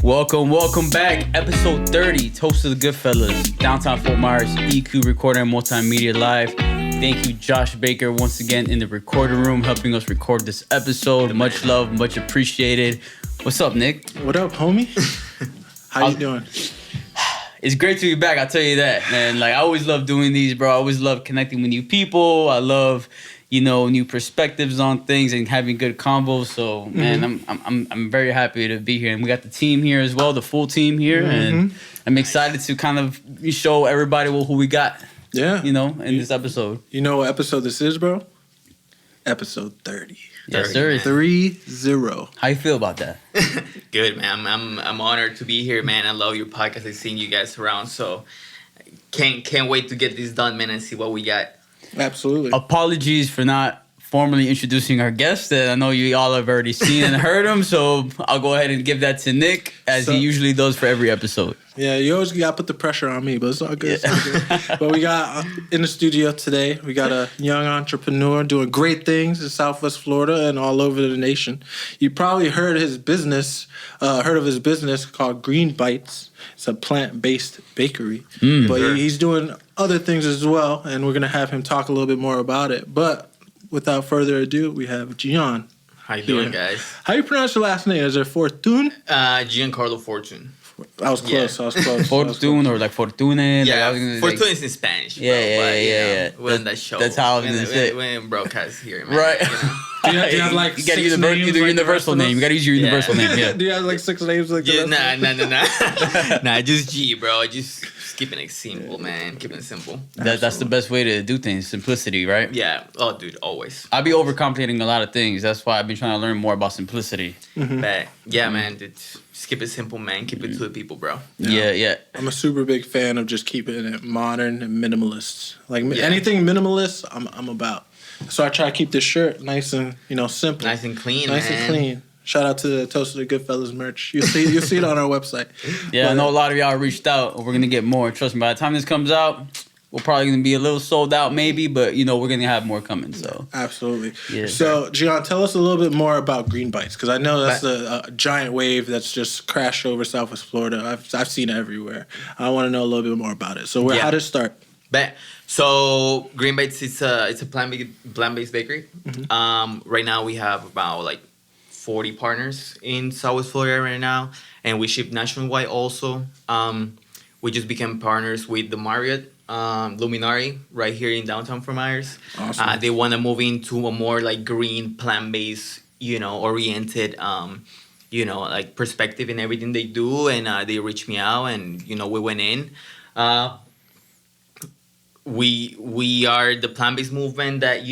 Welcome back. Episode 30, Toast to the Goodfellas, downtown Fort Myers, EQ Recording and Multimedia Live. Thank you, Josh Baker, once again in the recording room, helping us record this episode. Much love, much appreciated. What's up, Nick? What up, homie? How you doing? It's great to be back, I'll tell you that, man. Like, I always love doing these, bro. I always love connecting with new people. I love, new perspectives on things and having good combos. So, man, I'm very happy to be here. And we got the team here as well, the full team here. And I'm excited to kind of show everybody who we got, in this episode. You know what episode this is, bro? Episode 30. Yes, sir. 30. How you feel about that? Good, man. I'm honored to be here, man. I love your podcast. I've seen you guys around, so can't wait to get this done, man, and see what we got. Absolutely. Apologies for not formally introducing our guest that I know you all have already seen and heard him, so I'll go ahead and give that to Nick, as he usually does for every episode. Yeah, you always got to put the pressure on me, but it's all good. Yeah. It's all good. But we got in the studio today, we got a young entrepreneur doing great things in Southwest Florida and all over the nation. You probably heard of his business called Green Bites. It's a plant-based bakery, but he's doing other things as well, and we're gonna have him talk a little bit more about it. But without further ado, we have Gian. How you doing, guys? How you pronounce your last name? Is it Fortune? Giancarlo Fortune. I was close. Fortune or like Fortune. Yeah, like, Fortune is in Spanish. Bro, yeah. We're on that show. That's how I was gonna say. We're in broadcast here, man. Right. Do you have like you gotta use your universal name. You gotta use your universal name. Yeah. Do you have like 6 names like that? Nah, just G, bro. Just keeping it simple, man. Keeping it simple. That's the best way to do things. Simplicity, right? Yeah. Oh, dude, always. I be overcomplicating a lot of things. That's why I've been trying to learn more about simplicity. But yeah, man. Just keep it simple, man. Keep it to the people, bro. Yeah. I'm a super big fan of just keeping it modern and minimalist. Like anything minimalist, I'm about. So I try to keep this shirt nice and simple, nice and clean, nice and clean. Shout out to the Toast to the Goodfellas merch. You'll see it on our website. Yeah, I know a lot of y'all reached out. We're gonna get more. Trust me. By the time this comes out, we're probably gonna be a little sold out, maybe, but we're gonna have more coming. So absolutely. Yeah. So Gian, tell us a little bit more about Green Bites, because I know that's a giant wave that's just crashed over Southwest Florida. I've seen it everywhere. I want to know a little bit more about it. So how did it start? So Green Bites, it's a plant-based bakery. Right now we have about like 40 partners in Southwest Florida right now, and we ship nationwide also. We just became partners with the Marriott Luminary right here in downtown Fort Myers. Awesome. They want to move into a more like green, plant-based, oriented, like perspective in everything they do, and they reached me out, and we went in. We are the plant-based movement that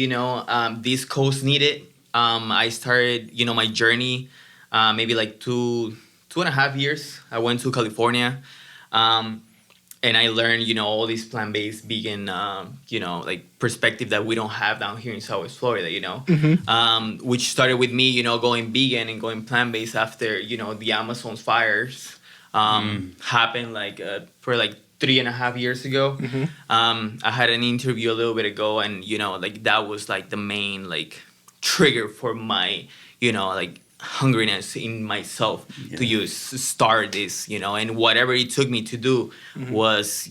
this coast needed. I started my journey maybe like two and a half years. I went to California, and I learned all these plant-based vegan like perspective that we don't have down here in Southwest Florida. Which started with me going vegan and going plant-based after the Amazon fires happened for 3.5 years ago. I had an interview a little bit ago, and that was like the main trigger for my hungriness in myself to start this, and whatever it took me to do was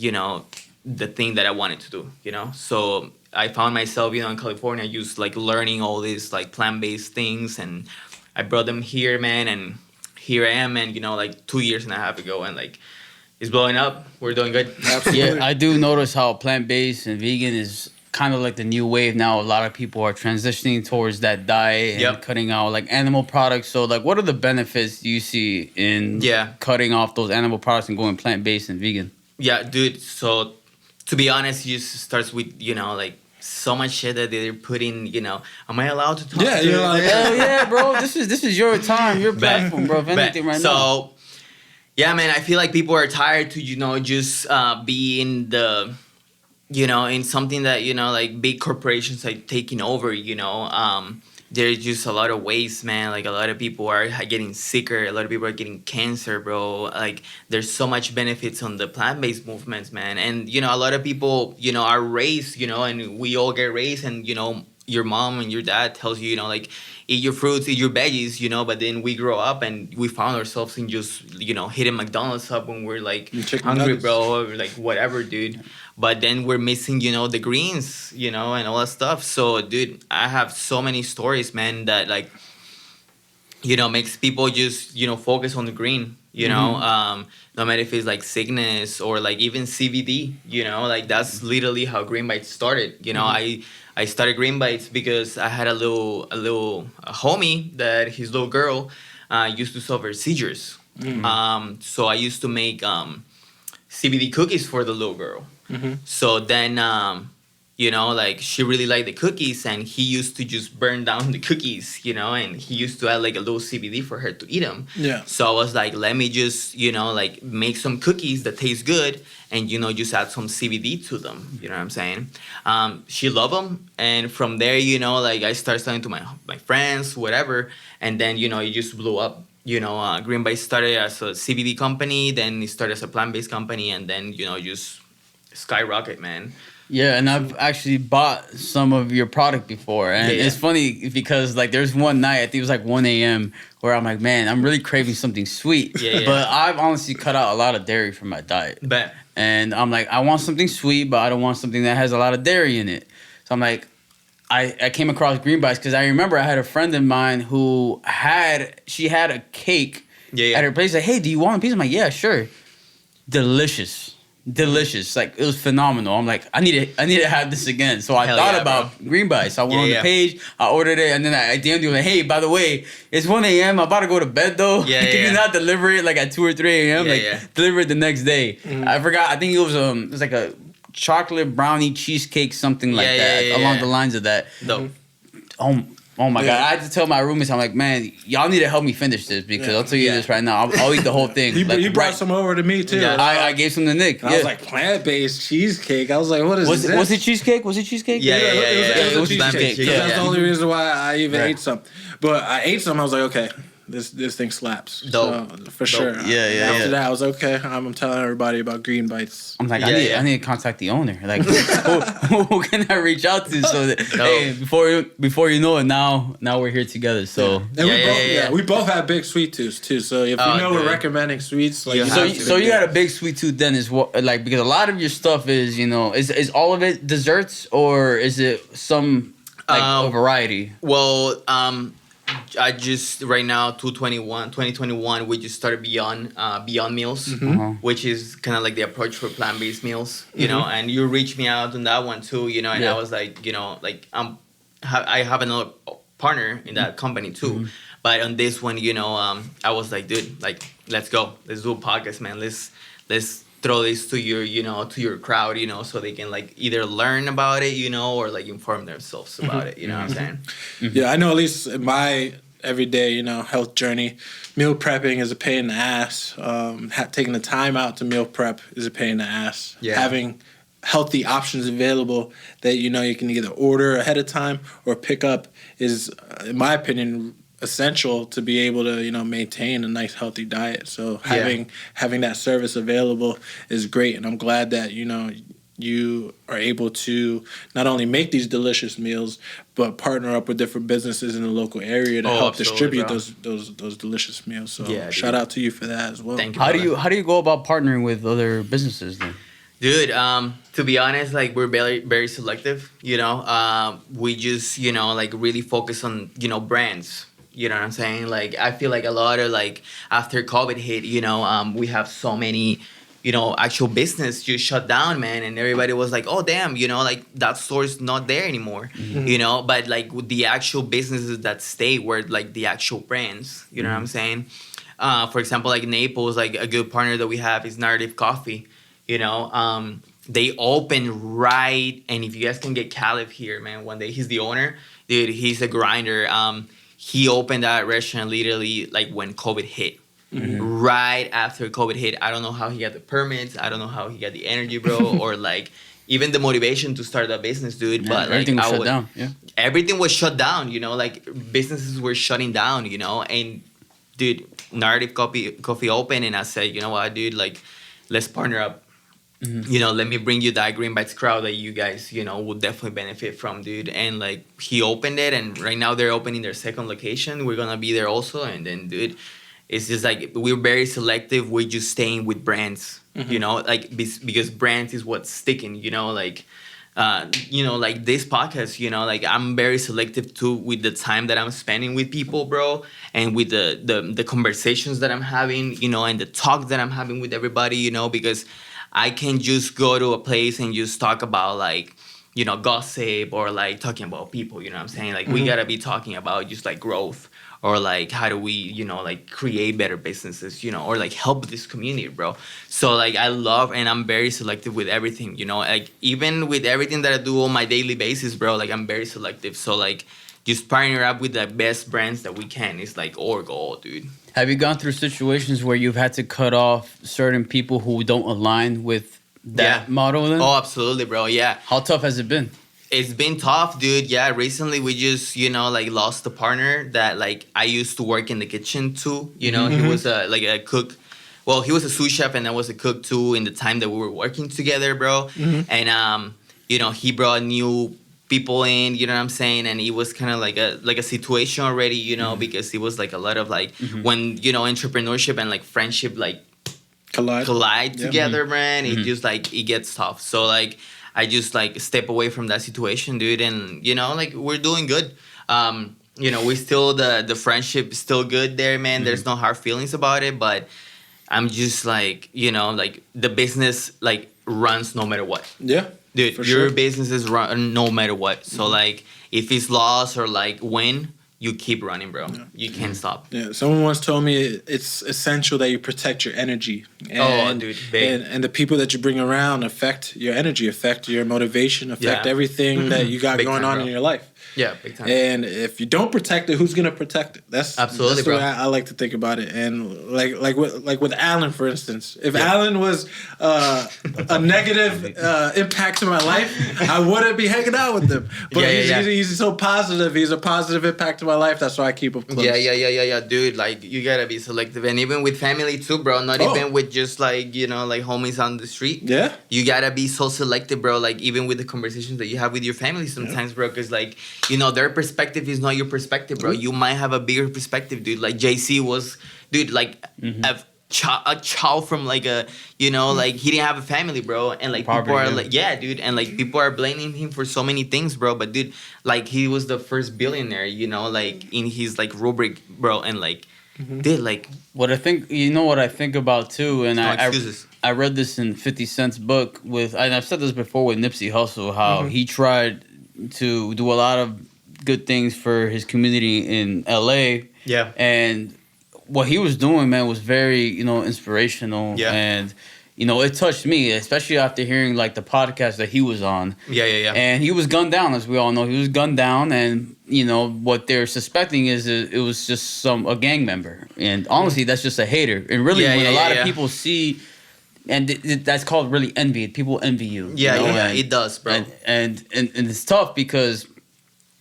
the thing that I wanted to do, so I found myself in California just learning all these plant-based things, and I brought them here, man, and here I am, and 2 years and a half ago, and it's blowing up. We're doing good. Absolutely. Yeah, I do notice how plant-based and vegan is kind of like the new wave now. A lot of people are transitioning towards that diet and cutting out animal products. So what are the benefits you see in cutting off those animal products and going plant-based and vegan? Yeah, dude. So to be honest, it just starts with, so much shit that they're putting, am I allowed to talk? Yeah, you're like, hell yeah, bro. This is your time, your platform, bro. If anything right now. So, yeah, man, I feel like people are tired to, just be in the, in something that, big corporations are taking over, there's just a lot of waste, man. A lot of people are getting sicker. A lot of people are getting cancer, bro. There's so much benefits on the plant-based movements, man. And, a lot of people, are raised, and we all get raised. And, your mom and your dad tells you, like, eat your fruits, eat your veggies, but then we grow up and we found ourselves in just, hitting McDonald's up when we're like hungry, nuggets. bro, or like whatever, dude. But then we're missing, the greens, and all that stuff. So, dude, I have so many stories, man, that like, makes people just, focus on the green, no matter if it's like sickness or like even CBD, like that's literally how Green Bites started. I started Green Bites because I had a homie that his little girl used to suffer seizures. So I used to make CBD cookies for the little girl. So then, like she really liked the cookies, and he used to just burn down the cookies, and he used to add like a little CBD for her to eat them. Yeah. So I was like, let me just, like make some cookies that taste good, and just add some CBD to them. You know what I'm saying? She loved them, and from there, like I started selling to my friends, whatever, and then it just blew up. Green Bites started as a CBD company, then it started as a plant-based company, and then just skyrocket, man. Yeah, and I've actually bought some of your product before. And it's funny because, like, there's one night, I think it was like 1 a.m., where I'm like, man, I'm really craving something sweet. Yeah. But I've honestly cut out a lot of dairy from my diet. Bet. And I'm like, I want something sweet, but I don't want something that has a lot of dairy in it. So I'm like, I came across Green Bites because I remember I had a friend of mine who had a cake at her place. Like, hey, do you want a piece? I'm like, yeah, sure. Delicious. Like, it was phenomenal. I'm like, I need to have this again. So I thought about Green Bites. I went on the page, I ordered it, and then I DM'd you like, hey, by the way, it's 1 a.m. I'm about to go to bed though. Can you not deliver it like at 2 or 3 a.m.? Deliver it the next day. I forgot. I think it was like a chocolate brownie cheesecake, something like that, along the lines of that. Dope. Oh my God! I had to tell my roommates, I'm like, man, y'all need to help me finish this because I'll tell you this right now. I'll eat the whole thing. He brought some over to me too. Yeah, I gave some to Nick. I was like, plant-based cheesecake. I was like, what is this? Was it cheesecake? Yeah. It was cheesecake. Yeah. That's the only reason why I even ate some. But I ate some. I was like, okay, this thing slaps. Dope. So, for sure. After that, I was okay. I'm telling everybody about Green Bites. I'm like, I need to contact the owner. Like, who can I reach out to so that hey, before you know it, now we're here together. So we both have big sweet tooths too. So if we're recommending sweets, like so you got a big sweet tooth then is what like because a lot of your stuff is is all of it desserts or is it some like a variety? Well, I just right now 2021 we just started Beyond Meals, which is kind of like the approach for plant-based meals, and you reached me out on that one too, and I was like, like I have another partner in that company too, but on this one, I was like, dude, like let's go, let's do a podcast, man, let's throw this to your crowd, so they can like either learn about it, or like inform themselves about it. You know what I'm saying? Yeah, I know at least in my everyday, health journey, meal prepping is a pain in the ass. Taking the time out to meal prep is a pain in the ass. Yeah. Having healthy options available that you can either order ahead of time or pick up is, in my opinion, essential to be able to maintain a nice healthy diet. So having that service available is great, and I'm glad that you are able to not only make these delicious meals but partner up with different businesses in the local area to help distribute those delicious meals. So shout out to you for that as well. Thank you. How do you go about partnering with other businesses then? Dude, to be honest, like we're very, very selective. We just like really focus on brands. You know what I'm saying? Like, I feel like a lot of, like, after COVID hit, we have so many, actual business just shut down, man. And everybody was like, oh, damn, like, that store's not there anymore, But, like, with the actual businesses that stay were, like, the actual brands, you know what I'm saying? For example, like, Naples, like, a good partner that we have is Narrative Coffee, They open right, and if you guys can get Caleb here, man, one day, he's the owner. Dude, he's a grinder. He opened that restaurant literally like when COVID hit. Right after COVID hit. I don't know how he got the permits. I don't know how he got the energy, bro, or like even the motivation to start that business, dude. But like, everything was shut down. Yeah. Everything was shut down, like businesses were shutting down, and dude, Narrative Coffee open, and I said, you know what, dude, like let's partner up. Let me bring you that green bites crowd that you guys, would definitely benefit from, dude. And like he opened it, and right now they're opening their second location. We're gonna be there also, and then, dude, it's just like we're very selective. We're just staying with brands, like because brands is what's sticking, like. Like this podcast, like I'm very selective too with the time that I'm spending with people, bro, and with the conversations that I'm having, and the talk that I'm having with everybody, because I can just go to a place and just talk about like, gossip or like talking about people, you know what I'm saying? Like we gotta be talking about just like growth or like how do we, like create better businesses, or like help this community, bro. So like I love and I'm very selective with everything, like even with everything that I do on my daily basis, bro, like I'm very selective. So like just partner up with the best brands that we can is like our goal, dude. Have you gone through situations where you've had to cut off certain people who don't align with that model then? Oh, absolutely, bro. Yeah. How tough has it been? It's been tough, dude. Yeah, recently we just, like lost a partner that like I used to work in the kitchen too. He was a cook. Well, he was a sous chef and I was a cook too in the time that we were working together, bro. And he brought new people in, you know what I'm saying? And it was kind of like a situation already, because it was like a lot of like when, entrepreneurship and like friendship like collide together, man. It just like it gets tough. So like I just like step away from that situation, dude, and like we're doing good. We still the friendship is still good there, man. There's no hard feelings about it, but I'm just like like the business like runs no matter what. Yeah, dude, your businesses run no matter what. So like if it's loss or like win, you keep running, bro. Yeah. You can't stop. Yeah, someone once told me it's essential that you protect your energy. Dude, big. And the people that you bring around affect your energy, affect your motivation, affect everything that you got big going time, on bro. in your life. Yeah, big time. And if you don't protect it, who's gonna protect it? That's absolutely, the way bro. I like to think about it. And like with Alan, for instance, if Alan was a negative impact to my life, I wouldn't be hanging out with him. But he's so positive. He's a positive impact to my life. That's why I keep him close. Yeah, dude. Like you gotta be selective, and even with family too, bro. Not even with just like like homies on the street. Yeah, you gotta be so selective, bro. Like even with the conversations that you have with your family sometimes, bro, because like. Their perspective is not your perspective, bro. You might have a bigger perspective, dude. Like JC was, dude, like a child from like a, like he didn't have a family, bro. And like people are like, dude. And like people are blaming him for so many things, bro. But dude, like he was the first billionaire, like in his like rubric, bro. And like, dude, like. What I think, what I think about too, and I read this in 50 Cent's book and I've said this before with Nipsey Hussle, how he tried to do a lot of good things for his community in LA. Yeah. And what he was doing, man, was very, inspirational. Yeah. And, it touched me, especially after hearing like the podcast that he was on. Yeah. And he was gunned down, as we all know. He was gunned down, and what they're suspecting is it was just a gang member. And honestly, that's just a hater. And really, when a lot of people see. And that's called really envy. People envy you. Yeah, it does, bro. And it's tough because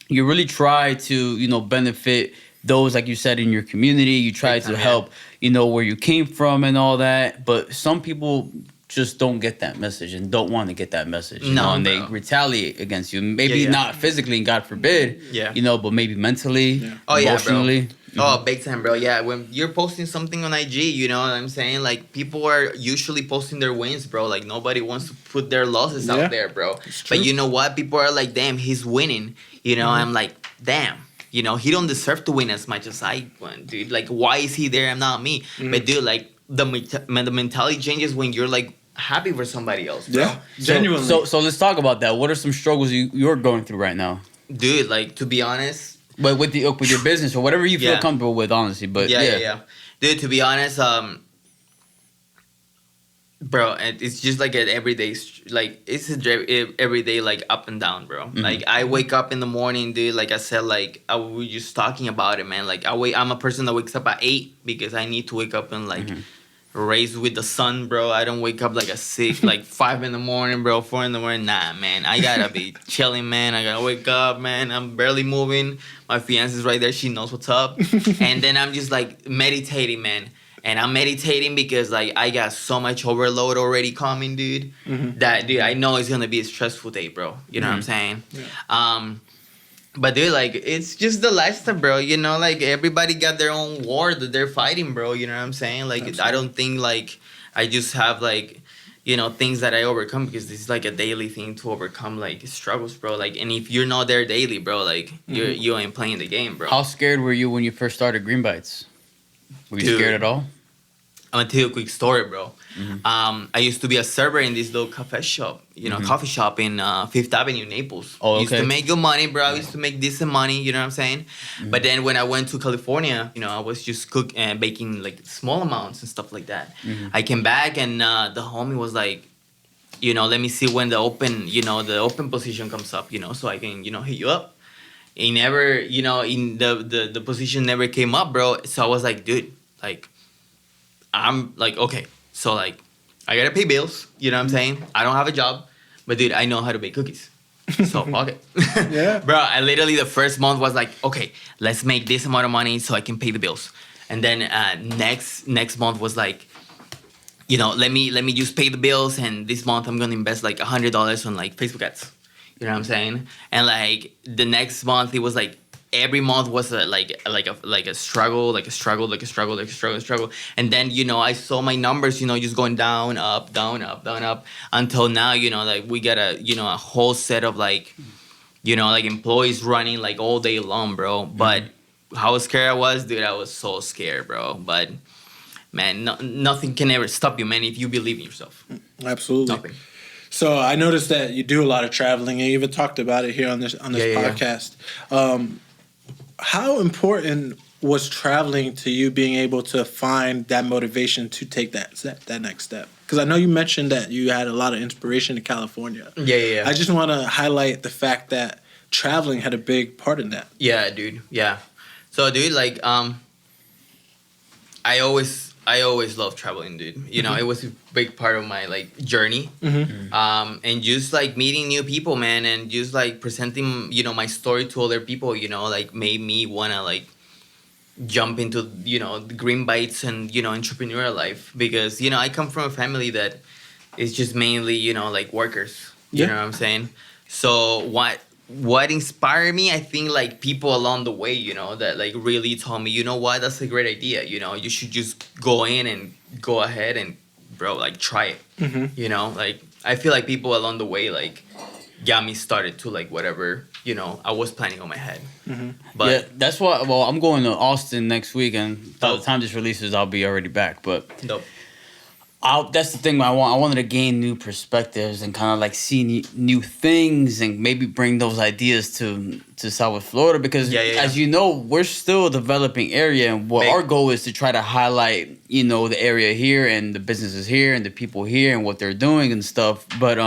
you really try to, benefit those, like you said, in your community. You try to help, where you came from and all that. But some people just don't get that message and don't want to get that message. And they retaliate against you. Maybe not physically, God forbid. Yeah. But maybe mentally, emotionally. Bro. Oh, big time, bro. Yeah, when you're posting something on IG, you know what I'm saying? Like, people are usually posting their wins, bro. Like, nobody wants to put their losses out there, bro. But you know what? People are like, damn, he's winning. I'm like, damn. He don't deserve to win as much as I won, dude. Like, why is he there and not me? But, dude, like, the mentality changes when you're, like, happy for somebody else, bro. Yeah, genuinely. So let's talk about that. What are some struggles you're going through right now? Dude, like, to be honest... But with your business or whatever you feel comfortable with, honestly. But yeah. Dude, to be honest, bro, it's just like an everyday, like it's a everyday like up and down, bro. Like I wake up in the morning, dude. Like I said, like I was just talking about it, man. Like I'm a person that wakes up at 8 because I need to wake up and like. Raised with the sun, bro. I don't wake up like at 6, like 5 in the morning, bro. 4 in the morning. Nah, man. I gotta be chilling, man. I gotta wake up, man. I'm barely moving. My fiance's right there. She knows what's up. And then I'm just like meditating, man. And I'm meditating because like I got so much overload already coming, dude. That dude, I know it's gonna be a stressful day, bro. You know what I'm saying? Yeah. But dude, like it's just the lifestyle, bro. You know, like everybody got their own war that they're fighting, bro. You know what I'm saying? Like Absolutely. I don't think like I just have like things that I overcome because this is like a daily thing to overcome like struggles, bro. Like, and if you're not there daily, bro, like you ain't playing the game, bro. How scared were you when you first started Green Bites? Were you Dude. scared at all? I'm gonna tell you a quick story, bro. I used to be a server in this little coffee shop, coffee shop in Fifth Avenue, Naples. Oh, Used to okay. make good money, bro. I used to make decent money, you know what I'm saying? But then when I went to California, I was just baking like small amounts and stuff like that. I came back and the homie was like, let me see when the open position comes up, so I can, hit you up. It never, in the position never came up, bro. So I was like, dude, like, I'm like, okay, so like, I gotta pay bills, you know what I'm saying? I don't have a job, but dude, I know how to bake cookies. So fuck it. Yeah. Bro, I literally the first month was like, okay, let's make this amount of money so I can pay the bills. And then next month was like, let me just pay the bills, and this month I'm gonna invest like $100 on like Facebook ads. You know what I'm saying? And like the next month it was like every month was a struggle. And then I saw my numbers, just going down, up, down, up, down, up, until now, like we got a whole set of like employees running like all day long, bro. But how scared I was, dude, I was so scared, bro. But man, nothing can ever stop you, man, if you believe in yourself. Absolutely. Nothing. So I noticed that you do a lot of traveling, and you even talked about it here on this podcast. How important was traveling to you being able to find that motivation to take that next step? Because I know you mentioned that you had a lot of inspiration in California. Yeah. I just want to highlight the fact that traveling had a big part in that. Yeah, dude. Yeah. So, dude, like, I always loved traveling, dude. It was a big part of my like journey. And just like meeting new people, man, and just like presenting, my story to other people, like made me wanna like jump into, the Green Bites and, entrepreneurial life, because, I come from a family that is just mainly, like workers. You know what I'm saying? So what inspired me, I think, like people along the way, that like really told me, what, that's a great idea. You should just go in and go ahead and, bro, like try it. Like I feel like people along the way, like got me started to like whatever, I was planning on my head. But yeah, that's why. Well, I'm going to Austin next week, and by the time this releases, I'll be already back. But dope. That's the thing I want. I wanted to gain new perspectives and kind of like see new things and maybe bring those ideas to Southwest Florida, because as you know, we're still a developing area, and what our goal is to try to highlight, the area here and the businesses here and the people here and what they're doing and stuff. But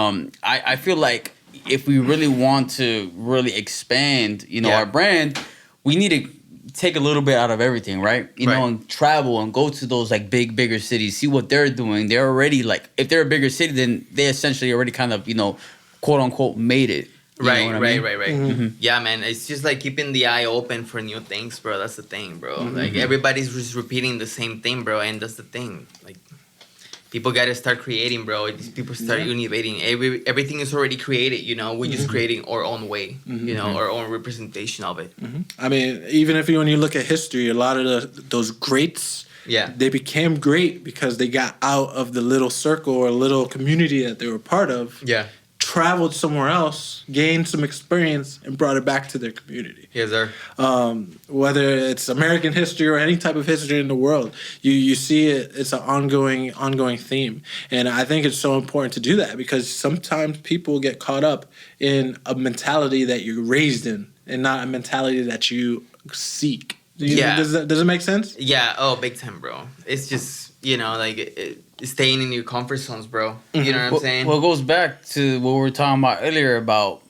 I feel like if we really want to really expand, our brand, we need to take a little bit out of everything, right? You know, and travel and go to those like bigger cities, see what they're doing. They're already like, if they're a bigger city, then they essentially already kind of, quote unquote, made it. Right. Yeah, man. It's just like keeping the eye open for new things, bro. That's the thing, bro. Like everybody's just repeating the same thing, bro. And that's the thing. Like people got to start creating, bro. People start innovating. Everything is already created, We're just creating our own way, our own representation of it. I mean, even when you look at history, a lot of those greats, they became great because they got out of the little circle or little community that they were part of. Yeah. Traveled somewhere else, gained some experience, and brought it back to their community. Yes, sir. Whether it's American history or any type of history in the world, you see it. It's an ongoing theme, and I think it's so important to do that, because sometimes people get caught up in a mentality that you're raised in, and not a mentality that you seek. Does it make sense? Yeah. Oh, big time, bro. It's just like staying in your comfort zones, bro. You know what I'm saying? Well, it goes back to what we were talking about earlier about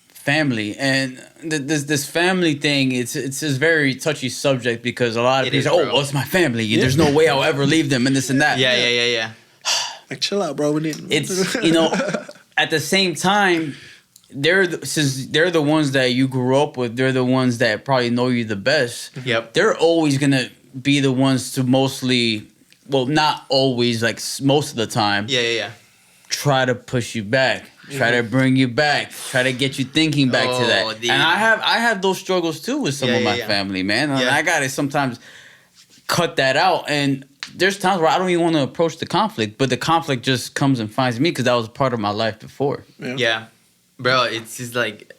family, and this family thing. It's a very touchy subject, because a lot of people say, "Oh, it's my family. There's no way I'll ever leave them," and this and that. Yeah. Like, chill out, bro. We need. It's at the same time, since they're the ones that you grew up with, they're the ones that probably know you the best. Yep. They're always gonna be the ones to mostly well, not always, like most of the time, Yeah. try to push you back, try to bring you back, try to get you thinking back to that. Dude. And I have those struggles too with some of my family, man. And I gotta sometimes cut that out. And there's times where I don't even want to approach the conflict, but the conflict just comes and finds me because that was part of my life before. Yeah. Bro, it's just like,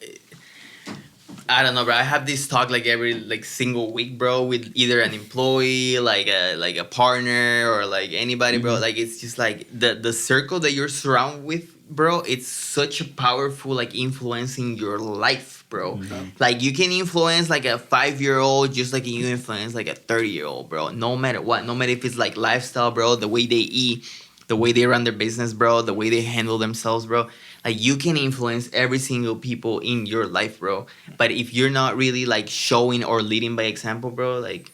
I don't know, bro. I have this talk like every like single week, bro, with either an employee, like a partner, or like anybody, bro. Like it's just like the circle that you're surrounded with, bro. It's such a powerful like influence in your life, bro. Like you can influence like a 5-year-old just like you influence like a 30-year-old, bro. No matter what, no matter if it's like lifestyle, bro, the way they eat, the way they run their business, bro, the way they handle themselves, bro. Like you can influence every single people in your life, bro. But if you're not really like showing or leading by example, bro, like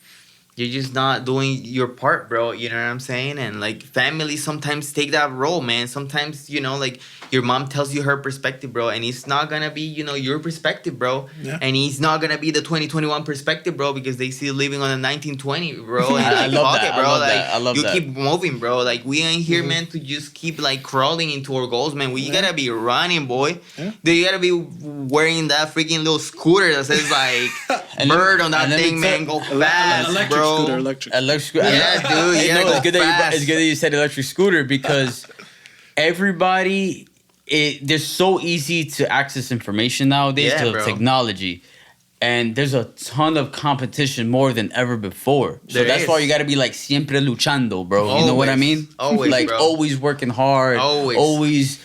you're just not doing your part, bro. You know what I'm saying? And like family sometimes take that role, man. Sometimes, you know, like your mom tells you her perspective, bro, and it's not gonna be, you know, your perspective, bro. Yeah. And it's not gonna be the 2021 perspective, bro, because they still living on the 1920, bro. And I love that. It, bro. I love you that. keep moving, bro. Like we ain't here, man, to just keep like crawling into our goals, man. You gotta be running, boy. Yeah. Dude, you gotta be wearing that freaking little scooter that says like bird on that thing, man. Go fast, bro. Electric scooter. Yeah, dude. It's good that you said electric scooter because everybody. They're so easy to access information nowadays to technology, and there's a ton of competition more than ever before. So that's why you got to be like siempre luchando, bro. Always. You know what I mean? Always, like bro. Always working hard, always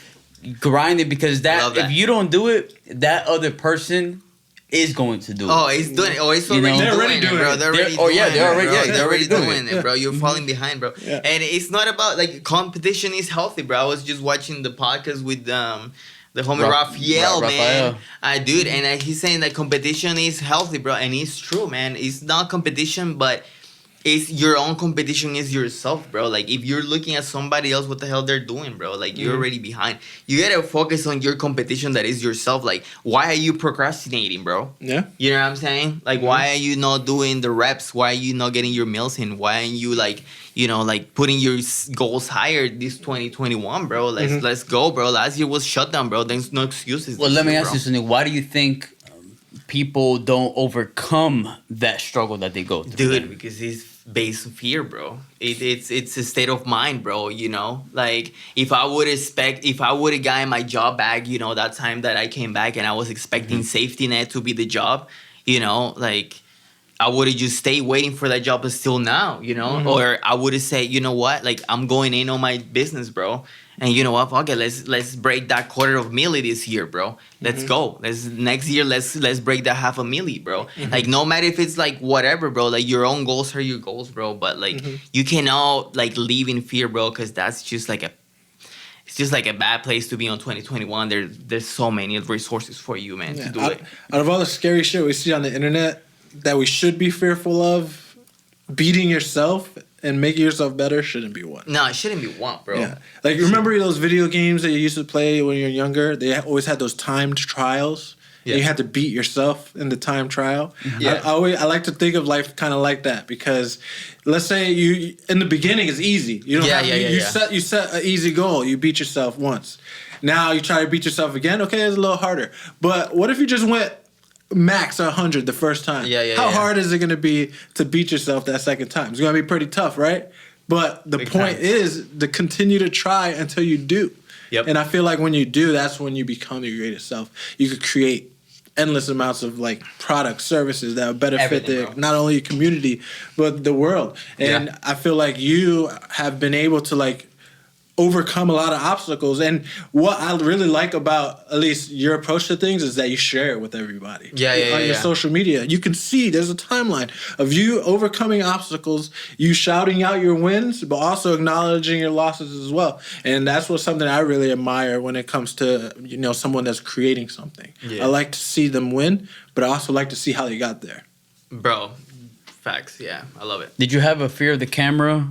grinding, because that if you don't do it, that other person is going to do it. Oh, he's doing it. Oh, he's already doing it, bro. They're already doing it, bro. You're falling behind, bro. Yeah. And it's not about like competition is healthy, bro. I was just watching the podcast with the homie Raphael, man. Dude, and he's saying that competition is healthy, bro. And it's true, man. It's not competition, but it's your own competition is yourself, bro. Like if you're looking at somebody else, what the hell they're doing, bro? Like you're already behind. You gotta focus on your competition that is yourself. Like why are you procrastinating, bro? Yeah. You know what I'm saying? Like why are you not doing the reps? Why are you not getting your meals in? Why aren't you like, you know, like putting your goals higher this 2021, bro? Let's go, bro. Last year was shut down, bro. There's no excuses. Well, let me ask you something. Why do you think people don't overcome that struggle that they go through? Dude, because it's based on fear, bro. It's a state of mind, bro. You know, like if I would have gotten my job back, you know, that time that I came back and I was expecting safety net to be the job, you know, like I would have just stayed waiting for that job until now, you know, or I would have said, you know what, like I'm going in on my business, bro. And you know what? Okay, let's break that $250,000 this year, bro. Let's go. Next year, let's break that $500,000, bro. Like no matter if it's like whatever, bro. Like your own goals are your goals, bro. But like you cannot like live in fear, bro, because that's just like it's just like a bad place to be on 2021. There's so many resources for you, man, to do it. Out of all the scary shit we see on the internet that we should be fearful of, beating yourself and making yourself better shouldn't be one. No, it shouldn't be one, bro. Yeah. Like, remember those video games that you used to play when you were younger? They always had those timed trials. Yeah. And you had to beat yourself in the time trial. Yeah. I like to think of life kind of like that, because let's say you in the beginning it's easy. You don't you set an easy goal. You beat yourself once. Now you try to beat yourself again. Okay, it's a little harder. But what if you just went max 100 the first time? How hard is it going to be to beat yourself that second time? It's going to be pretty tough, right? But the point is to continue to try until you do. Yep. And I feel like when you do, that's when you become your greatest self. You could create endless amounts of like products, services that would better fit not only your community but the world. And I feel like you have been able to like overcome a lot of obstacles. And what I really like about at least your approach to things is that you share it with everybody. On your social media, you can see there's a timeline of you overcoming obstacles, you shouting out your wins, but also acknowledging your losses as well. And that's something I really admire when it comes to, you know, someone that's creating something. I like to see them win, but I also like to see how they got there. Bro, facts. Yeah, I love it. Did you have a fear of the camera?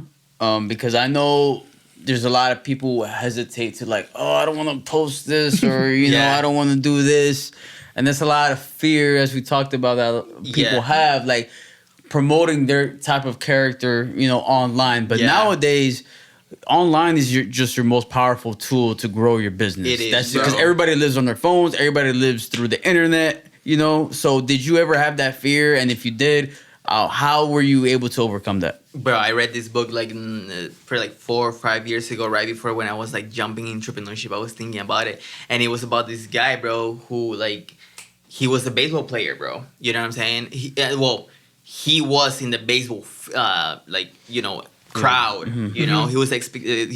Because I know there's a lot of people who hesitate to like, oh, I don't want to post this, or, you know, I don't want to do this. And there's a lot of fear, as we talked about, that people have. Like, promoting their type of character, online. But nowadays, online is just your most powerful tool to grow your business. It is, That's bro. because everybody lives on their phones. Everybody lives through the internet. So did you ever have that fear? And if you did, how were you able to overcome that? Bro, I read this book for 4 or 5 years ago, right before when I was like jumping in entrepreneurship. I was thinking about it, and it was about this guy, bro, who he was a baseball player, bro. You know what I'm saying? He was in the baseball, crowd. Mm-hmm. He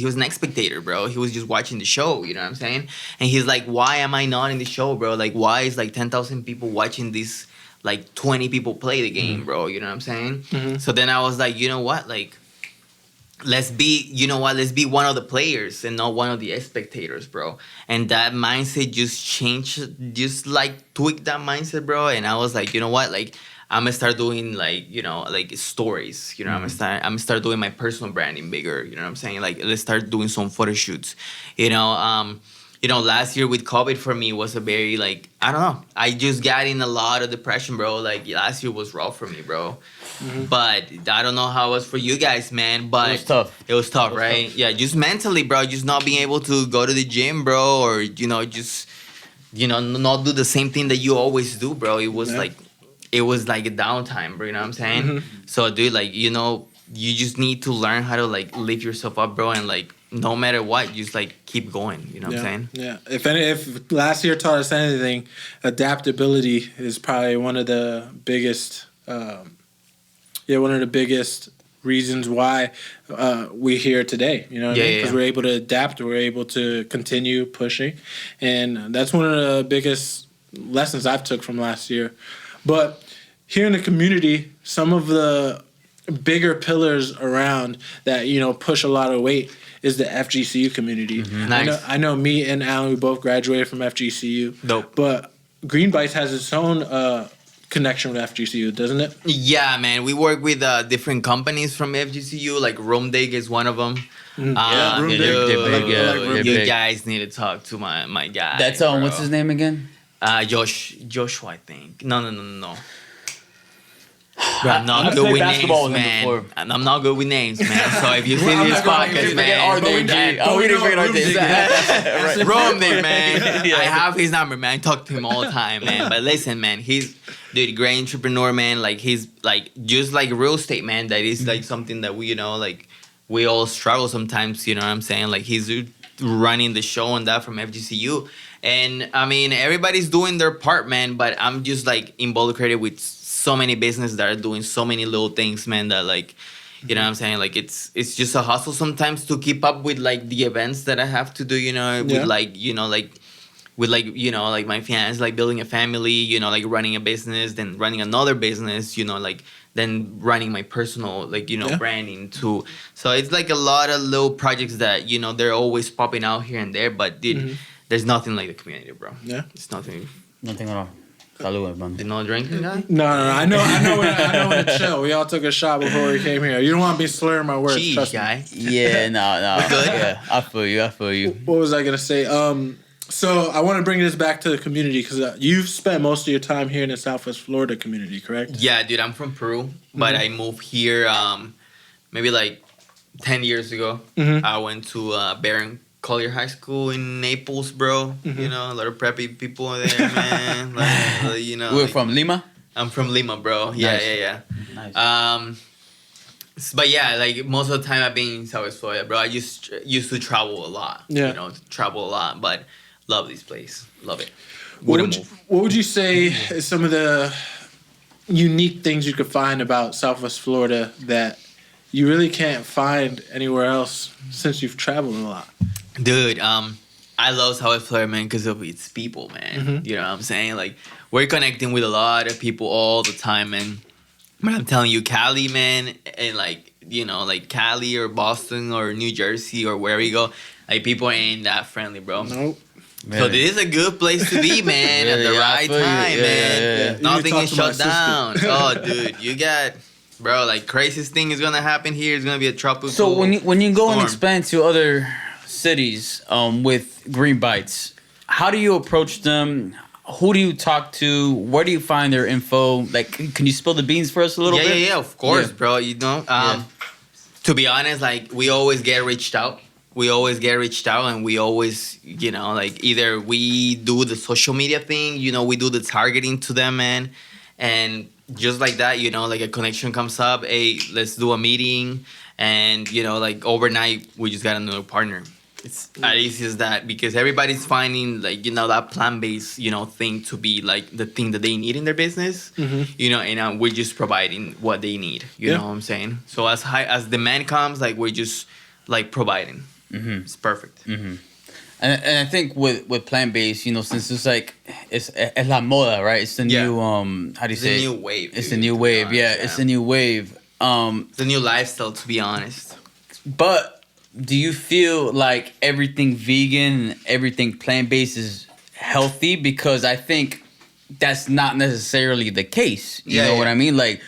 was an spectator, bro. He was just watching the show. You know what I'm saying? And he's like, why am I not in the show, bro? Like, why is 10,000 people watching this? 20 people play the game, bro. You know what I'm saying? Mm-hmm. So then I was like, you know what? Let's be one of the players and not one of the spectators, bro. And that mindset just changed, tweak that mindset, bro. And I was like, you know what? I'm gonna start doing stories. I'm gonna start doing my personal branding bigger. You know what I'm saying? Let's start doing some photo shoots. Last year with COVID for me was a very I don't know. I just got in a lot of depression, bro. Last year was rough for me, bro. Mm-hmm. But I don't know how it was for you guys, man. But It was tough. It was tough, right? Tough. Yeah, just mentally, bro. Just not being able to go to the gym, bro, or just not do the same thing that you always do, bro. It was it was like a downtime, bro. You know what I'm saying? Mm-hmm. So, dude, you just need to learn how to lift yourself up, bro, and no matter what, just keep going. You know what I'm saying? Yeah. If last year taught us anything, adaptability is probably one of the biggest. One of the biggest reasons why we're here today. You know what I mean? Because we're able to adapt. We're able to continue pushing, and that's one of the biggest lessons I've took from last year. But here in the community, some of the bigger pillars around that push a lot of weight is the FGCU community. Mm-hmm. Nice. I know me and Alan, we both graduated from FGCU. Dope. But Green Bites has its own connection with FGCU, doesn't it? Yeah, man. We work with different companies from FGCU. Roomdig is one of them. Roomdig. You big. guys need to talk to my guy. That's bro. what's his name again? Joshua, I think. No. Bro, I'm not I good played with basketball names, with him man. before. I'm not good with names, man. So if you see this podcast, man, we didn't forget our names. Roomdig, man. Yeah. I have his number, man. I talk to him all the time, man. But listen, man, he's a great entrepreneur, man. He's just like real estate, man. That is something that we, we all struggle sometimes. You know what I'm saying? He's running the show and that from FGCU. And I mean, everybody's doing their part, man. But I'm just involucrated with so many businesses that are doing so many little things, man. That you know what I'm saying? It's just a hustle sometimes to keep up with the events that I have to do. With my finance, building a family. Running a business, then running another business. Then running my personal branding too. So it's a lot of little projects that they're always popping out here and there. But dude, there's nothing like the community, bro. Yeah, it's nothing. Nothing at all. Salud, man. You know drinking guy? No. I know when to chill. We all took a shot before we came here. You don't want to be slurring my words. Cheese, trust me. guy. Yeah, no. Good? Yeah, I feel you. What was I gonna say? So I want to bring this back to the community because you've spent most of your time here in the Southwest Florida community, correct? Yeah, dude. I'm from Peru, but I moved here maybe 10 years ago. Mm-hmm. I went to Barron Collier High School in Naples, bro. Mm-hmm. A lot of preppy people there, man. We're from Lima? I'm from Lima, bro. Yeah, Nice. yeah. Nice. But yeah, most of the time I've been in Southwest Florida, bro. I used to travel a lot. Yeah. Travel a lot, but love this place. Love it. What would you say is some of the unique things you could find about Southwest Florida that you really can't find anywhere else since you've traveled a lot? Dude, I love Southwest Florida, man, because of its people, man. Mm-hmm. You know what I'm saying? We're connecting with a lot of people all the time, man. But I'm telling you, Cali, man, and Cali or Boston or New Jersey or wherever you go, people ain't that friendly, bro. Nope. So this is a good place to be, man, at the right time, man. Yeah. Nothing You is talk to my shut down. Oh, dude, you got... Bro, craziest thing is gonna happen here. It's gonna be a tropical. So when you go and storm. expand to other cities with Green Bites, how do you approach them? who do you talk to? Where do you find their info? Like, can you spill the beans for us a little bit? Yeah, of course, Yeah. bro. You know, to be honest, like we always get reached out. We always get reached out, and we always, you know, like either we do the social media thing, you know, we do the targeting to them, man, and just like that, you know, like a connection comes up. Hey, let's do a meeting, and you know, like overnight, we just got another partner. It's as easy as that, because everybody's finding like, you know, that plant-based, you know, thing to be like the thing that they need in their business, you know, and we're just providing what they need. You know what I'm saying? So as high as demand comes, like we're just like providing. It's perfect. And I think with plant-based, you know, since it's like it's la moda, right? It's the new how do you say? It's a new wave. It's dude, the new to be wave. honest, Yeah, it's the new wave. It's a new lifestyle, to be honest. But do you feel like everything vegan and everything plant-based is healthy? Because I think that's not necessarily the case. You know what I mean? Like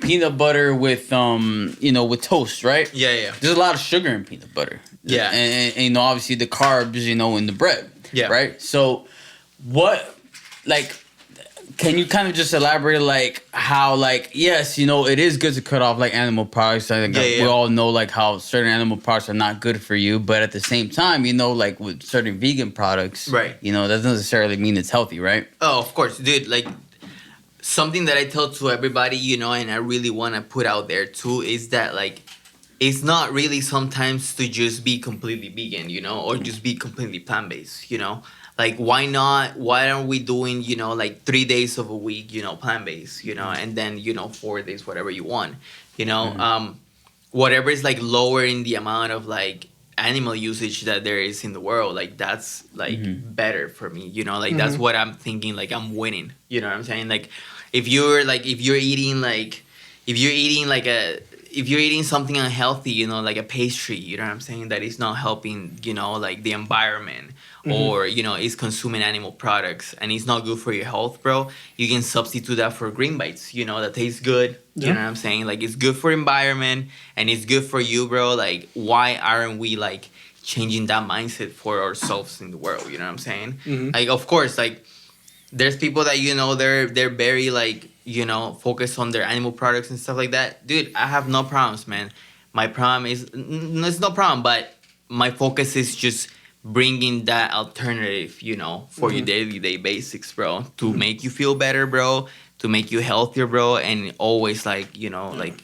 peanut butter with you know, with toast, right? Yeah. There's a lot of sugar in peanut butter. Yeah. And you know, obviously the carbs, you know, in the bread. Yeah. Right? So what, like, can you kind of just elaborate, like, how, like, yes, you know, it is good to cut off, like, animal products. Like, we all know, like, how certain animal products are not good for you. But at the same time, you know, like, with certain vegan products, Right. you know, that doesn't necessarily mean it's healthy, right? Oh, of course, dude. Like, something that I tell to everybody, you know, and I really want to put out there, too, is that, like, it's not really sometimes to just be completely vegan, you know, or just be completely plant-based, you know? Like, why not? Why aren't we doing, you know, like 3 days of a week, you know, plant-based, you know, and then, you know, 4 days, whatever you want, you know? Whatever is, like, lowering the amount of, like, animal usage that there is in the world, like, that's, like, better for me, you know? Like, that's what I'm thinking, like, I'm winning, you know what I'm saying? Like, if you're eating something unhealthy, you know, like a pastry, you know what I'm saying, that is not helping, you know, like the environment, or, you know, is consuming animal products and it's not good for your health, bro, you can substitute that for green bites, you know, that tastes good. You know what I'm saying? Like, it's good for environment and it's good for you, bro. Like, why aren't we, like, changing that mindset for ourselves in the world? You know what I'm saying? Like, of course, like, there's people that, you know, they're very, like, you know, focused on their animal products and stuff like that. Dude, I have no problems, man. My problem is, it's no problem, but my focus is just bringing that alternative, you know, for your day basics, bro, to make you feel better, bro, to make you healthier, bro, and always, like, you know, like,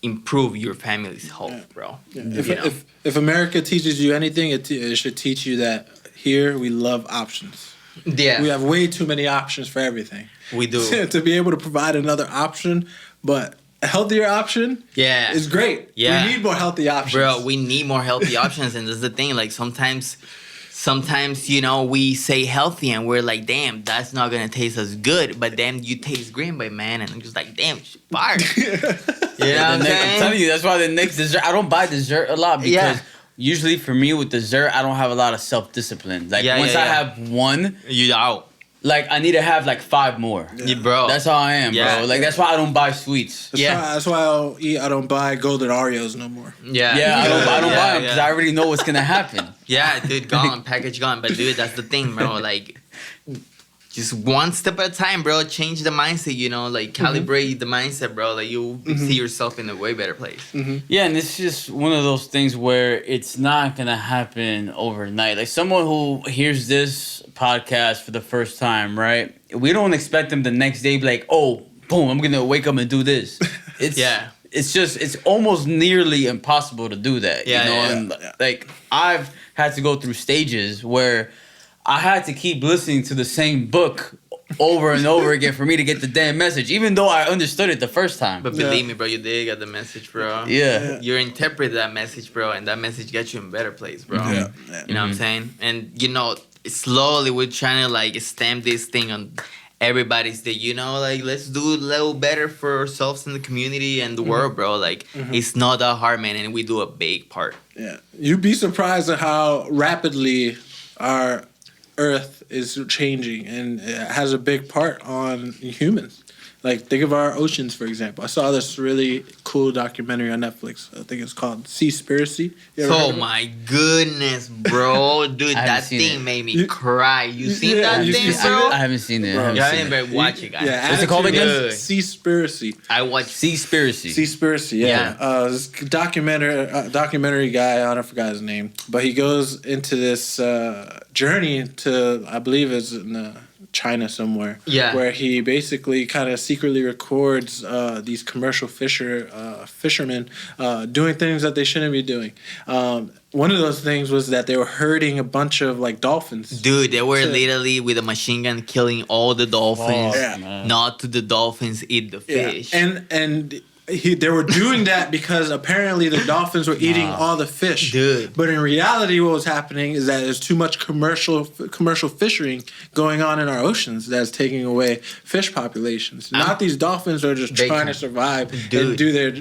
improve your family's health, bro. If America teaches you anything, it should teach you that here we love options. Yeah. We have way too many options for everything. We do. To be able to provide another option, but a healthier option is great. Yeah. We need more healthy options. Bro, we need more healthy options, and that's the thing. Like, sometimes, you know, we say healthy, and we're like, damn, that's not going to taste as good, but then you taste green by, man, and I'm just like, damn, fire. You know what I'm saying? I'm telling you, that's why the next dessert, I don't buy dessert a lot because usually for me with dessert, I don't have a lot of self-discipline. Like, once I have one, you out. Like, I need to have, like, 5 more. Yeah, bro. That's how I am, bro. Like, that's why I don't buy sweets. That's why I don't buy golden Oreos no more. Yeah, I don't buy them because I already know what's going to happen. Yeah, dude, gone. Package gone. But, dude, that's the thing, bro. Like, just one step at a time, bro. Change the mindset, you know? Like, calibrate the mindset, bro. Like, you'll see yourself in a way better place. Yeah, and it's just one of those things where it's not going to happen overnight. Like, someone who hears this podcast for the first time, right? We don't expect them the next day be like, oh, boom, I'm going to wake up and do this. It's almost nearly impossible to do that. You know? And, like, I've had to go through stages where I had to keep listening to the same book over and over again for me to get the damn message, even though I understood it the first time. But believe me, bro, you did get the message, bro. Yeah. You interpret that message, bro, and that message gets you in a better place, bro. You know what I'm saying? And, you know, slowly we're trying to, like, stamp this thing on everybody's day, you know, like, let's do a little better for ourselves in the community and the world, bro. Like, it's not that hard, man, and we do a big part. Yeah. You'd be surprised at how rapidly our Earth is changing, and it has a big part on humans. Like, think of our oceans, for example. I saw this really cool cool documentary on Netflix. I think it's called Seaspiracy. Oh my goodness, bro, dude, that thing made me cry. You seen that thing, bro? I haven't seen it. I haven't watch it, guys. Yeah, what's it called again? Seaspiracy. I watched Seaspiracy. Yeah. This documentary guy, I don't forgot his name, but he goes into this journey to, I believe it's in China somewhere, where he basically kind of secretly records these commercial fishermen doing things that they shouldn't be doing. One of those things was that they were herding a bunch of like dolphins. Dude, they were literally with a machine gun killing all the dolphins. Not to the dolphins eat the fish. And they were doing that because apparently the dolphins were eating all the fish. Dude. But in reality, what was happening is that there's too much commercial fishing going on in our oceans that's taking away fish populations. Not these dolphins are just trying to survive and do their,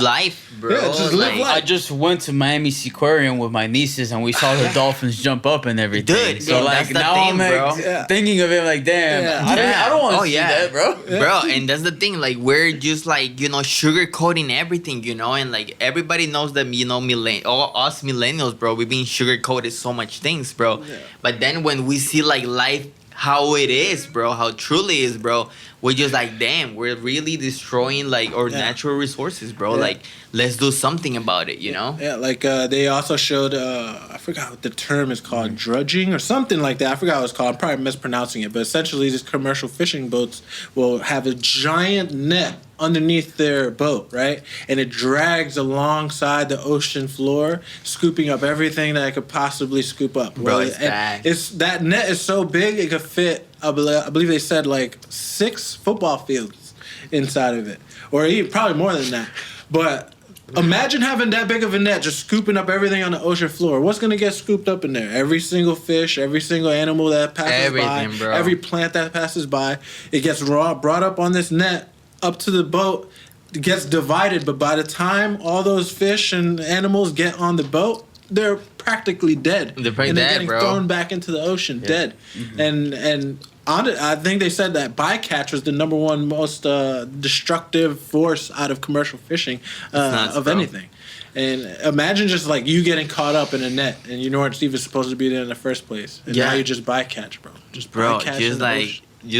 life, bro. Yeah, just live life. I just went to Miami Seaquarium with my nieces and we saw the dolphins jump up and everything. Dude, so like now I'm like, thinking of it like, damn, I don't want to see that, bro. Bro, and that's the thing. Like we're just like sugarcoating everything, and like everybody knows that us millennials, bro, we've been sugarcoated so much things, bro. But then when we see like life how it is, bro, how truly is, bro, we're just like, damn, we're really destroying like our natural resources, bro. Like, let's do something about it, you know? Yeah, like they also showed, I forgot what the term is called, drudging or something like that. I forgot what it's called. I'm probably mispronouncing it. But essentially, these commercial fishing boats will have a giant net underneath their boat, right? And it drags alongside the ocean floor, scooping up everything that it could possibly scoop up. Bro, it's bad. That net is so big, it could fit, I believe they said, like 6 football fields inside of it. Or even probably more than that. But imagine having that big of a net just scooping up everything on the ocean floor. What's going to get scooped up in there? Every single fish, every single animal that passes by, bro. Every plant that passes by. It gets brought up on this net, up to the boat, it gets divided. But by the time all those fish and animals get on the boat, they're practically dead. They're pretty and they're dead, getting bro. thrown back into the ocean, dead. And I think they said that bycatch was the number one most destructive force out of commercial fishing of anything. And imagine just like you getting caught up in a net and you weren't even supposed to be there in the first place. And now you just bycatch, bro. Just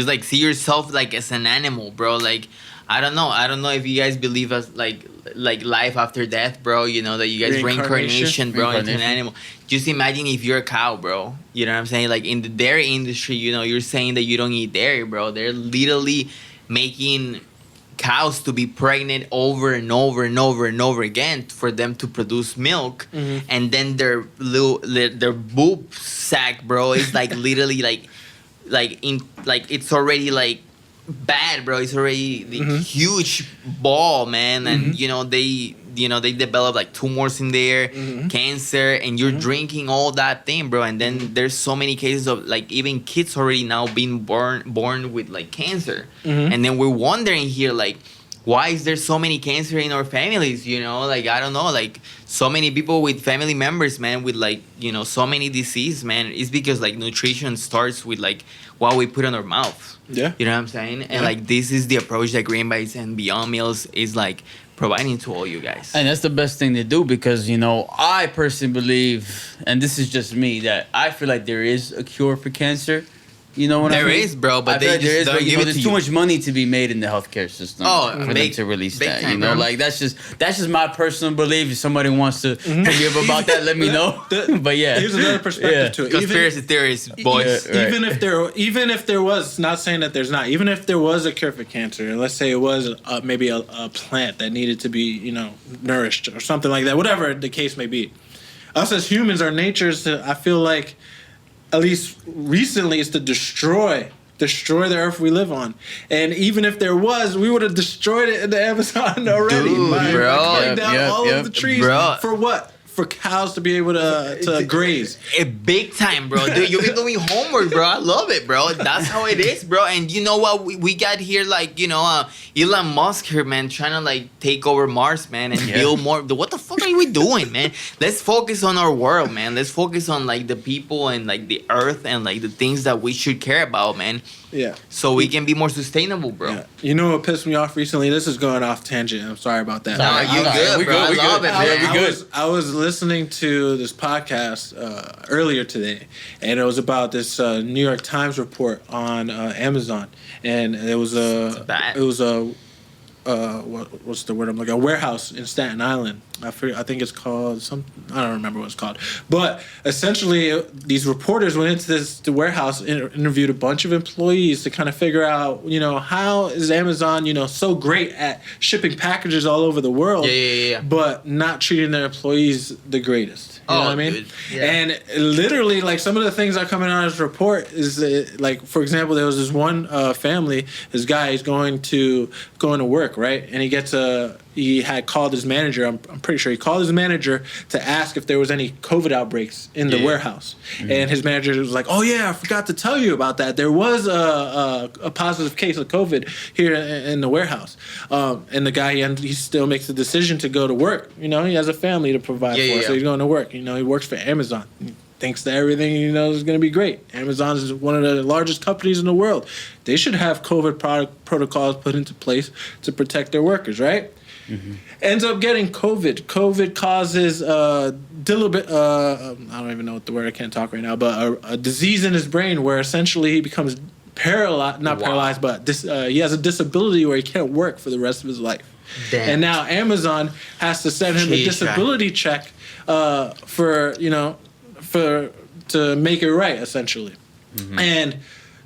like see yourself like as an animal, bro. Like I don't know if you guys believe us like life after death, bro. That you guys reincarnation, bro, into an animal. Just imagine if you're a cow, bro. You know what I'm saying? Like in the dairy industry, you're saying that you don't eat dairy, bro. They're literally making cows to be pregnant over and over and over and over again for them to produce milk, and then their boob sack, bro, is like literally like it's already like bad, bro. It's already the huge ball, man, and they develop like tumors in there, cancer, and you're drinking all that thing, bro. And then there's so many cases of like even kids already now being born with like cancer, and then we're wondering here like, why is there so many cancer in our families? Like I don't know, like so many people with family members, man, with like so many disease, man. It's because like nutrition starts with like what we put in our mouth. Yeah, you know what I'm saying? And like this is the approach that Green Bites and Beyond Meals is like providing to all you guys. And that's the best thing to do because I personally believe, and this is just me, that I feel like there is a cure for cancer. You know what I mean? There is, bro, but they just don't give it to you. There's too much money to be made in the healthcare system for them to release that. Time, like that's just my personal belief. If somebody wants to give about that, let me know. But yeah, here's another perspective to it. Conspiracy theories, boys. Even if there was, not saying that there's not, even if there was a cure for cancer, and let's say it was maybe a plant that needed to be nourished or something like that, whatever the case may be. Us as humans, our nature is to, I feel like, at least recently, is to destroy the earth we live on. And even if there was, we would have destroyed it in the Amazon already. Dude, by cutting down all of the trees. Bro. For what? For cows to be able to graze. Big time, bro. Dude, you've been doing homework, bro. I love it, bro. That's how it is, bro. And you know what? We got here, like, Elon Musk here, man, trying to, like, take over Mars, man, and build more. What the fuck are we doing, man? Let's focus on our world, man. Let's focus on like the people and like the earth and like the things that we should care about, man. Yeah. So we can be more sustainable, bro. Yeah. You know what pissed me off recently? This is going off tangent. I'm sorry about that. Nah, you good, bro. I love it, man. I was listening to this podcast earlier today, and it was about this New York Times report on Amazon, and it was what's the word I'm looking? A warehouse in Staten Island. I think it's called I don't remember what it's called. But essentially, these reporters went into the warehouse and interviewed a bunch of employees to kind of figure out, how is Amazon, so great at shipping packages all over the world, but not treating their employees the greatest. You know what I mean? Dude. Yeah. And literally, like, some of the things that come in on this report is, like, for example, there was this one family. This guy is going to work, right? And he had called his manager. I'm pretty sure he called his manager to ask if there was any COVID outbreaks in the warehouse. Mm-hmm. And his manager was like, "Oh yeah, I forgot to tell you about that. There was a positive case of COVID here in the warehouse." And the guy, he still makes the decision to go to work. He has a family to provide for, so he's going to work. He works for Amazon. He thinks that everything is going to be great. Amazon is one of the largest companies in the world. They should have COVID protocols put into place to protect their workers, right? Mm-hmm. Ends up getting COVID. COVID causes I don't even know what the word, I can't talk right now, but a disease in his brain where essentially he becomes paralyzed, but he has a disability where he can't work for the rest of his life. Damn. And now Amazon has to send him a disability check to make it right, essentially. Mm-hmm. And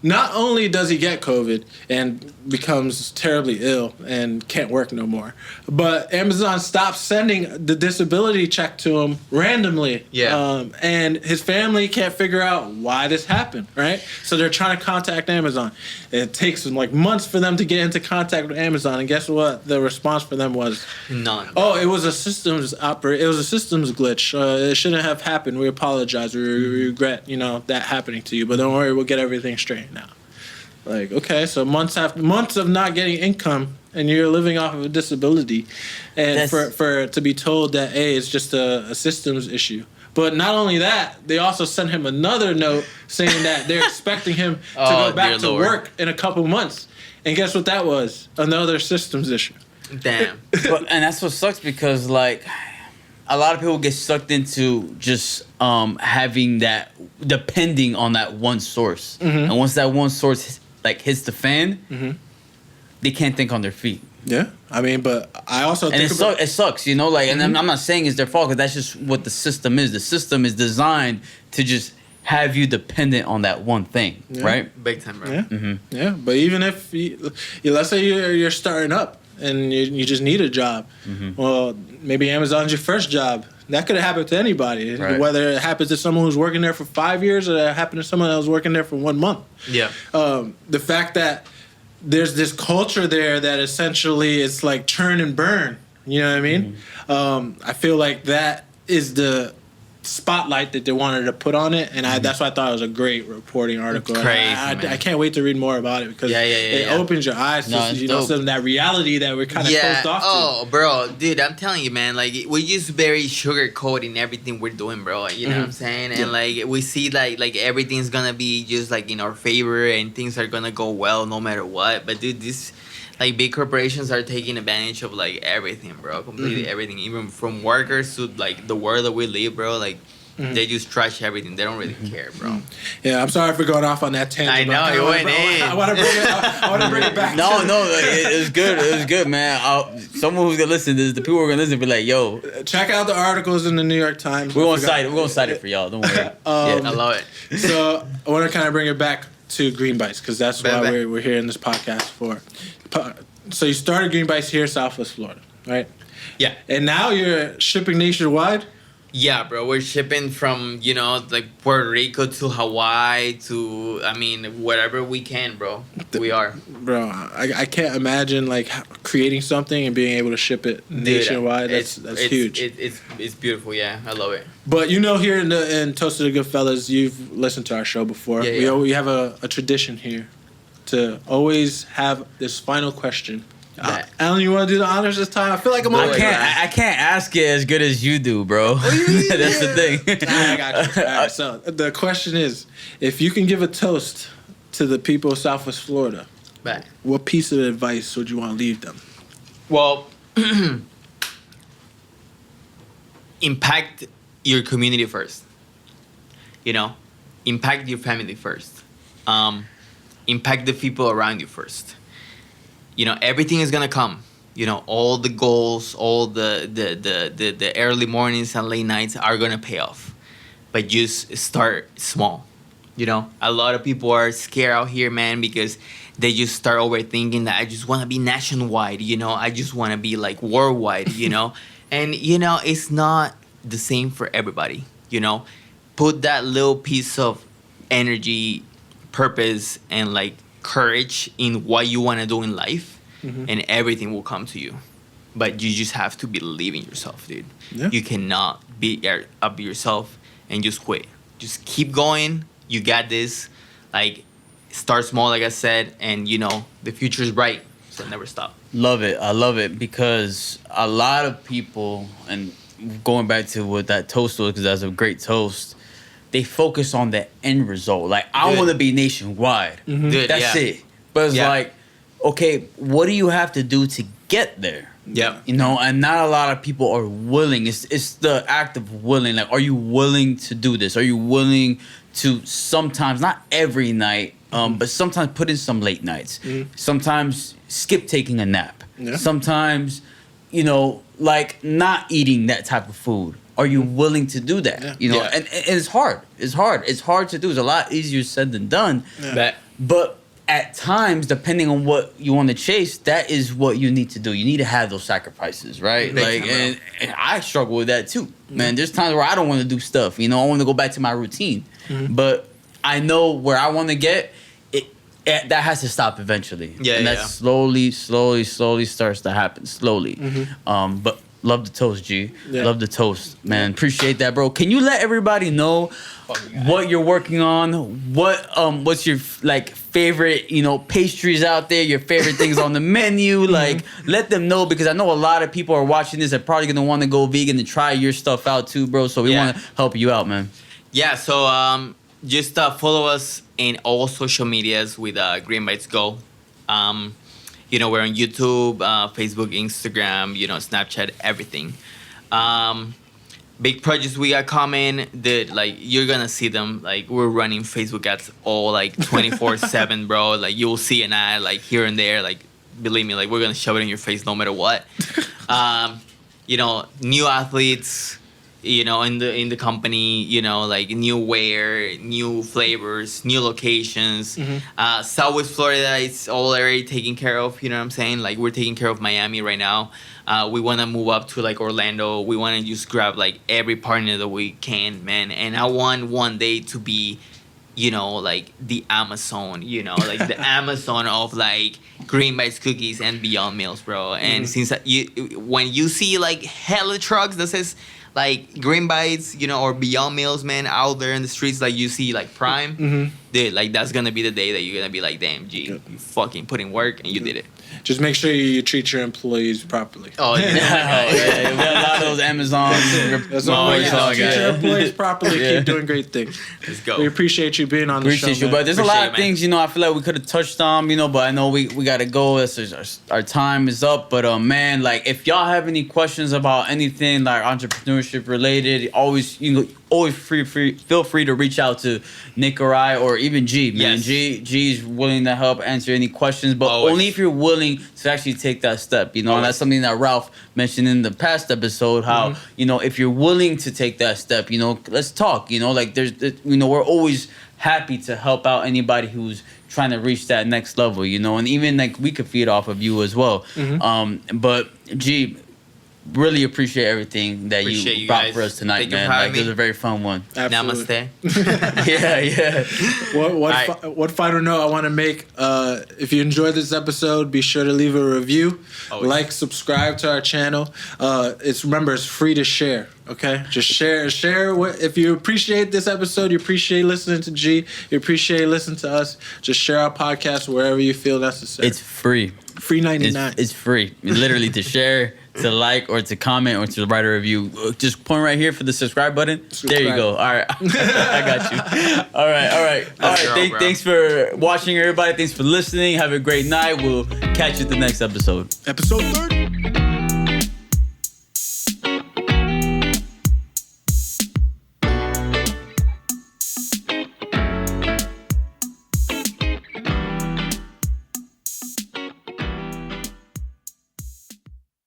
not only does he get COVID and becomes terribly ill and can't work no more, but Amazon stops sending the disability check to him randomly. Yeah. And his family can't figure out why this happened, right? So they're trying to contact Amazon. It takes them like months for them to get into contact with Amazon, and guess what? The response for them was none. Oh, it was a systems glitch. It shouldn't have happened. We apologize. We regret, that happening to you. But don't worry, we'll get everything straight now. Like, okay, so months of not getting income, and you're living off of a disability, and for to be told that it's just a systems issue. But not only that, they also sent him another note saying that they're expecting him to go back to work in a couple months. And guess what that was? Another systems issue. Damn. And that's what sucks, because like a lot of people get sucked into just having that, depending on that one source. Mm-hmm. And once that one source hits the fan, mm-hmm. they can't think on their feet. Yeah, I mean, but I also think it sucks, and I'm not saying it's their fault, because that's just what the system is. The system is designed to just have you dependent on that one thing, right? Big time, bro. Yeah, mm-hmm. Yeah. But even if let's say you're starting up and you just need a job, mm-hmm. well, maybe Amazon's your first job. That could have happened to anybody, right. Whether it happens to someone who's working there for 5 years or it happened to someone that was working there for 1 month. Yeah. The fact that there's this culture there that essentially it's like churn and burn. You know what I mean? Mm-hmm. I feel like that is the spotlight that they wanted to put on it, and that's why I thought it was a great reporting article. Crazy, I can't wait to read more about it, because it opens your eyes to some of that reality that we're kind of closed off to. Oh, bro, dude, I'm telling you, man, like we're just very sugarcoating everything we're doing, bro. You know what I'm saying? And like we see like everything's gonna be just like in our favor and things are gonna go well no matter what. But dude, this like big corporations are taking advantage of like everything, bro. Completely everything, even from workers to like the world that we live, bro. Like they just trash everything. They don't really care, bro. Yeah, I'm sorry for going off on that tangent. I know you went in. I want to bring it back. No, it was good. It was good, man. Someone who's gonna listen to this, the people who are gonna listen, be like, "Yo, check out the articles in the New York Times." We're gonna cite it for y'all. Don't worry. I love it. So I want to kind of bring it back to Green Bites, because that's why we're here in this podcast for. So you started Green Bites here in Southwest Florida, right? Yeah. And now you're shipping nationwide? Yeah, bro. We're shipping from, like Puerto Rico to Hawaii to, wherever we can, bro. We are. Bro, I can't imagine, like, creating something and being able to ship it nationwide. That's huge. It's beautiful, yeah. I love it. But here in Toast to the Goodfellas, you've listened to our show before. Yeah. We have a tradition here to always have this final question Alan, you want to do the honors this time? I feel like I can't ask it as good as you do, bro. That's the thing. I got you. All right, so the question is, if you can give a toast to the people of Southwest Florida, what piece of advice would you want to leave them? Well, impact your community first. You know, impact your family first. Impact the people around you first. You know, everything is gonna come. You know, all the goals, all the early mornings and late nights are gonna pay off. But just start small. You know, a lot of people are scared out here, man, because they just start overthinking that I just want to be nationwide. You know, I just want to be like worldwide. You know, and you know it's not the same for everybody. You know, put that little piece of energy, purpose, and like courage in what you want to do in life, and everything will come to you. But you just have to believe in yourself, dude. Yeah. You cannot beat up yourself and just quit. Just keep going. You got this. Like, start small, like I said, and you know the future is bright. So never stop. Love it. I love it because a lot of people, and going back to what that toast was, because that's a great toast. They focus on the end result. Like, I want to be nationwide. Dude, that's it. But it's like, okay, what do you have to do to get there? Yeah. You know, and not a lot of people are willing. It's the act of willing. Like, are you willing to do this? Are you willing to sometimes, not every night, but sometimes put in some late nights. Sometimes skip taking a nap. Yeah. Sometimes, you know, like not eating that type of food. Are you willing to do that? Yeah. You know, and it's hard. It's hard. It's hard to do. It's a lot easier said than done. Yeah. But at times, depending on what you want to chase, that is what you need to do. You need to have those sacrifices, right? And I struggle with that too, man. There's times where I don't want to do stuff. You know, I want to go back to my routine, but I know where I want to get. That has to stop eventually. And that slowly starts to happen. Slowly. But love the toast, G. Yeah. Love the toast, man. Appreciate that, bro. Can you let everybody know what you're working on? What's your like favorite, you know, pastries out there? Your favorite things on the menu? Like, let them know, because I know a lot of people are watching this and probably gonna want to go vegan and try your stuff out too, bro. So we want to help you out, man. Yeah. So just follow us in all social medias with Green Bites Go. You know, we're on YouTube, Facebook, Instagram, you know, Snapchat, everything. Big projects we got coming that, like, you're going to see them. Like, we're running Facebook ads all, like, 24/7, bro. Like, you'll see an ad, like, here and there. Like, believe me, like, we're going to shove it in your face no matter what. You know, new athletes, you know, in the company, you know, like new wear, new flavors, new locations. Southwest Florida is all already taken care of, you know what I'm saying? Like, we're taking care of Miami right now. We want to move up to like Orlando. We want to just grab like every partner that we can, man. And I want one day to be, you know, like the Amazon, you know, like the Amazon of like Green Bites cookies and Beyond Meals, bro. And since when you see like hella trucks that says like Green Bites, you know, or Beyond Meals, man, out there in the streets, like you see like Prime, dude, like that's gonna be the day that you're gonna be like, damn, G, you fucking put in work and you did it. Just make sure you treat your employees properly. Oh, yeah. We got a lot of those Amazons. That's all we got. Treat your employees properly. Keep doing great things. Let's go. We appreciate you being on the show, man. But there's a lot of things, you know, I feel like we could have touched on, you know, but I know we got to go. Our time is up. But, man, like, if y'all have any questions about anything, like, entrepreneurship related, always, you know, feel free to reach out to Nick or I, or even G, man. Yes. G's willing to help answer any questions, but only if you're willing to actually take that step, you know. And that's something that Ralph mentioned in the past episode, how, you know, if you're willing to take that step, you know, let's talk, you know, like you know, we're always happy to help out anybody who's trying to reach that next level, you know, and even like we could feed off of you as well. But G, really appreciate everything that Appreciate you you brought guys. for us tonight, Thank you man. for having Like, it was me. a very fun one. Absolutely. Namaste. Yeah. What final note I want to make? If you enjoyed this episode, be sure to leave a review, Always. like, subscribe to our channel. Remember, it's free to share. Okay, just share. What if you appreciate this episode? You appreciate listening to G. You appreciate listening to us. Just share our podcast wherever you feel necessary. It's free. free 99. It's free. Literally to share, to like, or to comment, or to write a review. Just point right here for the subscribe button. There you go. All right. I got you. All right. Thanks for watching, everybody. Thanks for listening. Have a great night. We'll catch you at the next episode. Episode 30.